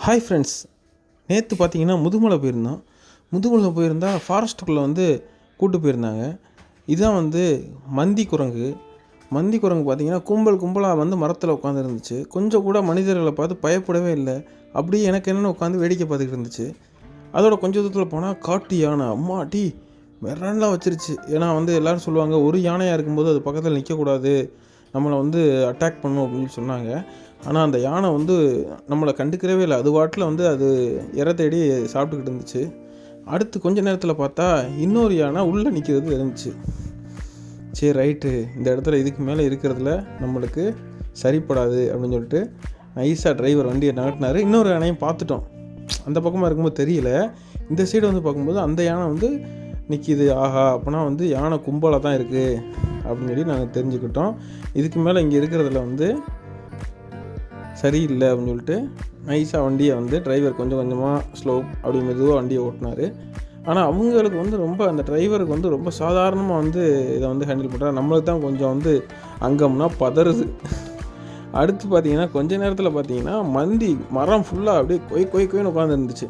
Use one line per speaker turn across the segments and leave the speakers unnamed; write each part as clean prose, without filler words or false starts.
Hi friends, நேற்று பார்த்தீங்கன்னா முதுமலை போயிருந்தோம். முதுமலை போயிருந்தால் ஃபாரஸ்ட்டுக்குள்ளே கூட்டு போயிருந்தாங்க. இதுதான் மந்தி குரங்கு. மந்தி குரங்கு பார்த்தீங்கன்னா கும்பலாக மரத்தில் உட்காந்துருந்துச்சு. கொஞ்சம் கூட மனிதர்களை பார்த்து பயப்படவே இல்லை. அப்படியே எனக்கு என்னென்னு உட்காந்து வேடிக்கை பார்த்துக்கிட்டு இருந்துச்சு. அதோட கொஞ்சம் தூரத்தில் போனால் காட்டு யானை அம்மாட்டி மிரண்டெலாம் வச்சிருச்சு. ஏன்னா எல்லோரும் சொல்லுவாங்க, ஒரு யானையாக இருக்கும்போது அது பக்கத்தில் நிற்கக்கூடாது, நம்மளை அட்டாக் பண்ணும் அப்படின்னு சொன்னாங்க. ஆனால் அந்த யானை நம்மளை கண்டுக்கிறவே இல்லை. அது வாட்டில் அது இற தேடி சாப்பிட்டுக்கிட்டு இருந்துச்சு. அடுத்து கொஞ்ச நேரத்தில் பார்த்தா இன்னொரு யானை உள்ளே நிற்கிறது இருந்துச்சு. சரி ரைட்டு, இந்த இடத்துல இதுக்கு மேலே இருக்கிறதுல நம்மளுக்கு சரிப்படாது அப்படின்னு சொல்லிட்டு நைஸாக டிரைவர் வண்டியை நகட்டினார். இன்னொரு யானையும் பார்த்துட்டோம். அந்த பக்கமாக இருக்கும்போது தெரியல. இந்த சைடு பார்க்கும்போது அந்த யானை நிற்கிது. ஆஹா, அப்போனா யானை கும்பலாக தான் இருக்குது அப்படின்னு சொல்லி நாங்கள் தெரிஞ்சுக்கிட்டோம். இதுக்கு மேலே இங்கே இருக்கிறதுல சரியில்லை அப்படின்னு சொல்லிட்டு நைஸாக வண்டியை டிரைவர் கொஞ்சம் கொஞ்சமாக ஸ்லோ அப்படி மெதுவாக வண்டியை ஓட்டினார். ஆனால் அவங்களுக்கு ரொம்ப அந்த டிரைவருக்கு ரொம்ப சாதாரணமாக இதை ஹேண்டில் பண்ணுறாரு. நம்மளுக்கு தான் கொஞ்சம் அங்கம்னா பதறுது. அடுத்து பார்த்தீங்கன்னா கொஞ்ச நேரத்தில் பார்த்தீங்கன்னா மந்தி மரம் ஃபுல்லாக அப்படியே கொய்ன்னு உட்காந்துருந்துச்சு.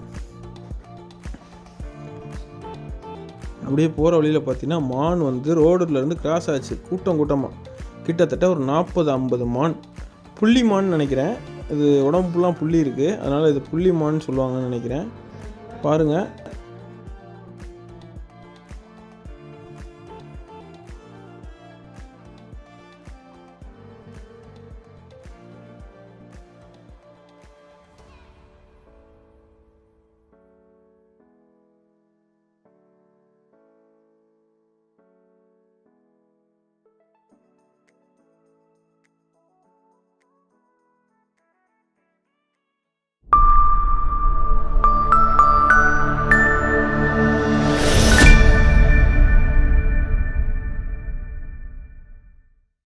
அப்படியே போகிற வழியில் பார்த்தீங்கன்னா மான் ரோடுலேருந்து கிராஸ் ஆச்சு. கூட்டமாக கிட்டத்தட்ட ஒரு 40-50 மான். புள்ளி மான் நினைக்கிறேன். இது உடம்பு ஃபுல்லாக புள்ளி இருக்குது, அதனால் இது புள்ளி மான் சொல்லுவாங்கன்னு நினைக்கிறேன். பாருங்கள்,